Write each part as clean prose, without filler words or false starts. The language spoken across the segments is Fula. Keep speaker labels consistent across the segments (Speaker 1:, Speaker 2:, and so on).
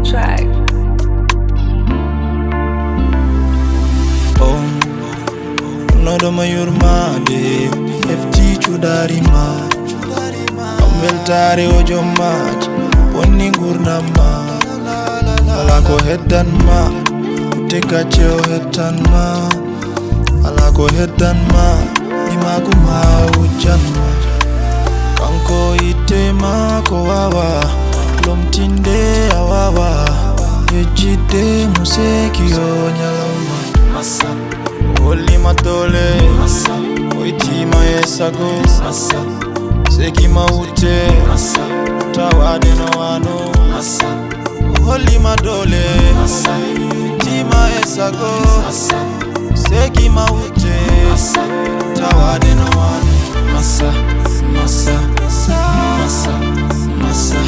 Speaker 1: Track.
Speaker 2: Nodo mayurmade FT chudarima Amveltare ojo mach Ponni gurnama Alako heddan ma Utekache o heddan ma Alako heddan ma Nimagu ma ujan ma Kanko ite ma ko wawa Lomtinde awawa Ejide museki o nyalama Masa Oli matole Masa Oiti maesago Masa Seki maute Masa Tawade no wano Masa Oli madole Masa Oiti maesago Masa Seki maute Masa Tawade no wano Masa Masa Masa Masa Masa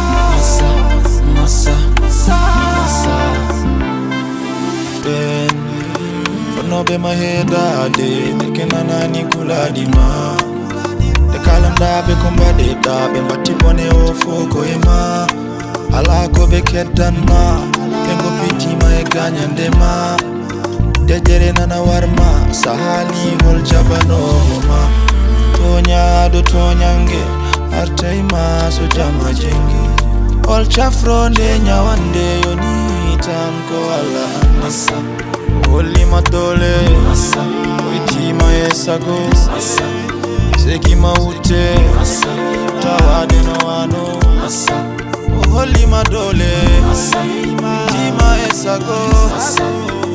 Speaker 2: Masa Masa Masa Ben no be my head ade de kenana ni kuladima de kalanda be kombade da be matipone ofoko ema ala ko be kedanma pengo pitima e ganyandema de jere nana warma sahali hol jabano ma tonya do tonyange artaima so jama jengi ol chafronde nyawande yoni tan ko ala masa Oli matole Masa Oiti maesago Masa Seki maute Masa Tawade no wano Masa Oli madole Masa Oiti maesago Masa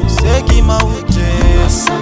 Speaker 2: Seki maute Masa